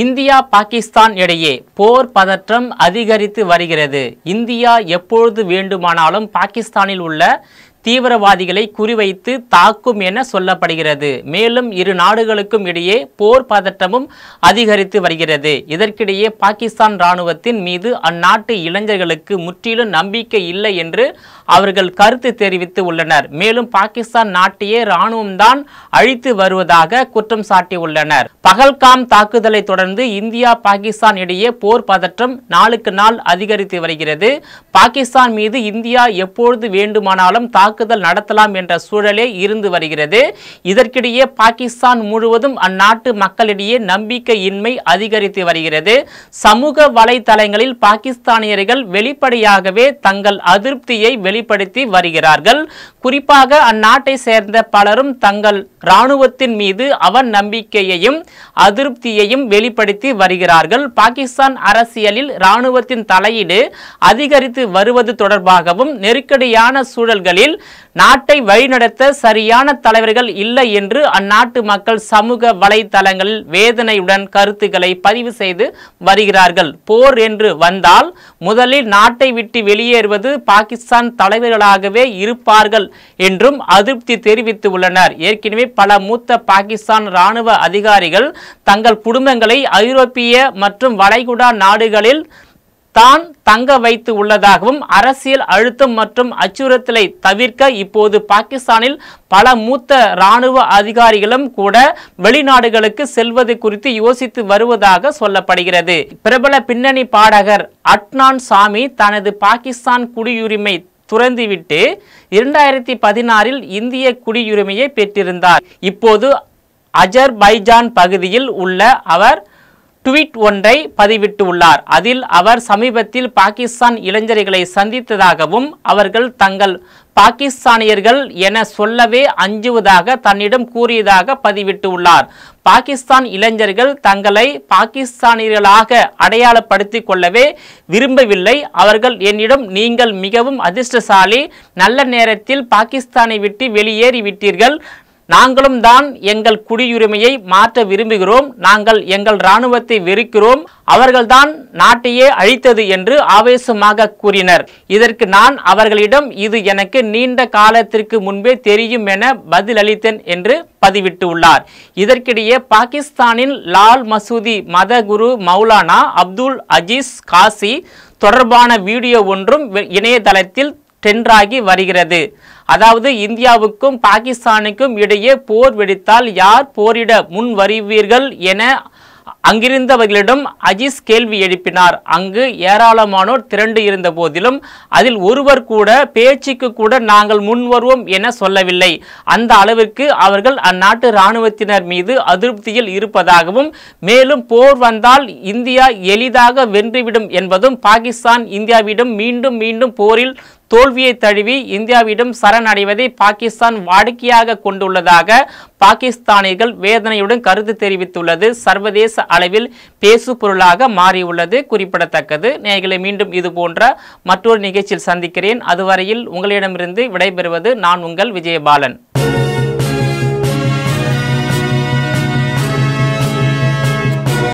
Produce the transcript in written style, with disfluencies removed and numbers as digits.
India Pakistan இடையே போர் பதற்றம் அதிகரித்து வருகிறது. இந்தியா எப்பொழுது வேண்டுமானாலும் பாகிஸ்தானில் உள்ள தீவிரவாதிகளை குறிவைத்து தாக்கும் என சொல்லப்படுகிறது. மேலும் இரு நாடுகளுக்கும் இடையே போர் பதற்றமும் அதிகரித்து வருகிறது. இதற்கிடையே பாகிஸ்தான் இராணுவத்தின் மீது அந்நாட்டு இளைஞர்களுக்கு முற்றிலும் நம்பிக்கை இல்லை என்று அவர்கள் கருத்து தெரிவித்து உள்ளனர். மேலும் பாகிஸ்தான் நாட்டையே இராணுவம்தான் அழித்து வருவதாக குற்றம் சாட்டியுள்ளனர். பகல்காம் தாக்குதலை தொடர்ந்து இந்தியா பாகிஸ்தான் இடையே போர் பதற்றம் நாளுக்கு நாள் அதிகரித்து வருகிறது. பாகிஸ்தான் மீது இந்தியா எப்பொழுது வேண்டுமானாலும் தாக்குதல் நடத்தலாம் என்ற சூழலே இருந்து வருகிறது. இதற்கிடையே பாகிஸ்தான் முழுவதும் அந்நாட்டு மக்களிடையே நம்பிக்கையின்மை அதிகரித்து வருகிறது. சமூக வலைதளங்களில் பாகிஸ்தானியர்கள் வெளிப்படையாகவே தங்கள் அதிருப்தியை வெளிப்படுத்தி வருகிறார்கள். குறிப்பாக அந்நாட்டை சேர்ந்த பலரும் தங்கள் இராணுவத்தின் மீது அவநம்பிக்கையையும் அதிருப்தியையும் வெளிப்படுத்தி வருகிறார்கள். பாகிஸ்தான் அரசியலில் இராணுவத்தின் தலையீடு அதிகரித்து வருவது தொடர்பாகவும் நெருக்கடியான சூழல்களில் நாட்டை வழிநடத்த சரியான தலைவர்கள் இல்லை என்று அந்நாட்டு மக்கள் சமூக வலைதளங்களில் வேதனையுடன் கருத்துக்களை பதிவு செய்து வருகிறார்கள். போர் என்று வந்தால் முதலில் நாட்டை விட்டு வெளியேறுவது பாகிஸ்தான் தலைவர்களாகவே இருப்பார்கள் என்றும் அதிருப்தி தெரிவித்து உள்ளனர். ஏற்கனவே பல மூத்த பாகிஸ்தான் இராணுவ அதிகாரிகள் தங்கள் குடும்பங்களை ஐரோப்பிய மற்றும் வளைகுடா நாடுகளில் தான் தங்க வைத்து உள்ளதாகவும் அரசியல் அழுத்தம் மற்றும் அச்சுறுத்தலை தவிர்க்க இப்போது பாகிஸ்தானில் பல மூத்த இராணுவ அதிகாரிகளும் கூட வெளிநாடுகளுக்கு செல்வது குறித்து யோசித்து வருவதாக சொல்லப்படுகிறது. பிரபல பின்னணி பாடகர் அட்னான் சாமி தனது பாகிஸ்தான் குடியுரிமை துறந்துவிட்டு 2016 இந்திய குடியுரிமையை பெற்றிருந்தார். இப்போது அஜர்பைஜான் பகுதியில் உள்ள அவர் ட்வீட் ஒன்றை பதிவிட்டுள்ளார். அதில் அவர் சமீபத்தில் பாகிஸ்தான் இளைஞர்களை சந்தித்ததாகவும் அவர்கள் தங்கள் பாகிஸ்தானியர்கள் என சொல்லவே அஞ்சுவதாக தன்னிடம் கூறியதாக பதிவிட்டுள்ளார். பாகிஸ்தான் இளைஞர்கள் தங்களை பாகிஸ்தானியர்களாக அடையாளப்படுத்திக் கொள்ளவே விரும்பவில்லை. அவர்கள் என்னிடம் நீங்கள் மிகவும் அதிர்ஷ்டசாலி, நல்ல நேரத்தில் பாகிஸ்தானை விட்டு வெளியேறிவிட்டீர்கள், நாங்களும் தான் எங்கள் குடியுரிமையை மாற்ற விரும்புகிறோம், நாங்கள் எங்கள் இராணுவத்தை வெறுக்கிறோம், அவர்கள்தான் நாட்டையே அழித்தது என்று ஆவேசமாக கூறினர். இதற்கு நான் அவர்களிடம் இது எனக்கு நீண்ட காலத்திற்கு முன்பே தெரியும் என பதிலளித்தேன் என்று பதிவிட்டுள்ளார். இதற்கிடையே பாகிஸ்தானின் லால் மசூதி மத குரு மௌலானா அப்துல் அஜீஸ் காசி தொடர்பான வீடியோ ஒன்றும் இணையதளத்தில் ட்ரெண்டாகி வருகிறது. அதாவது இந்தியாவுக்கும் பாகிஸ்தானுக்கும் இடையே போர் வெடித்தால் யார் போரிட முன் வருவீர்கள் என அங்கிருந்தவர்களிடம் அஜீஸ் கேள்வி எழுப்பினார். அங்கு ஏராளமானோர் திரண்டு இருந்த போதிலும் அதில் ஒருவர் கூட பேச்சுக்கு கூட நாங்கள் முன் வருவோம் என சொல்லவில்லை. அந்த அளவிற்கு அவர்கள் அந்நாட்டு இராணுவத்தினர் மீது அதிருப்தியில் இருப்பதாகவும் மேலும் போர் வந்தால் இந்தியா எளிதாக வென்றுவிடும் என்பதும் பாகிஸ்தான் இந்தியாவிடம் மீண்டும் மீண்டும் போரில் தோல்வியை தழுவி இந்தியாவிடம் சரணடைவதை பாகிஸ்தான் வாடிக்கையாக கொண்டுள்ளதாக பாகிஸ்தானியர்கள் வேதனையுடன் கருத்து தெரிவித்துள்ளது சர்வதேச அளவில் பேசு பொருளாக மாறியுள்ளது குறிப்பிடத்தக்கது. நேயர்களை மீண்டும் இது போன்ற மற்றொரு நிகழ்ச்சியில் சந்திக்கிறேன். அதுவரையில் உங்களிடமிருந்து விடைபெறுவது நான் உங்கள் விஜயபாலன்.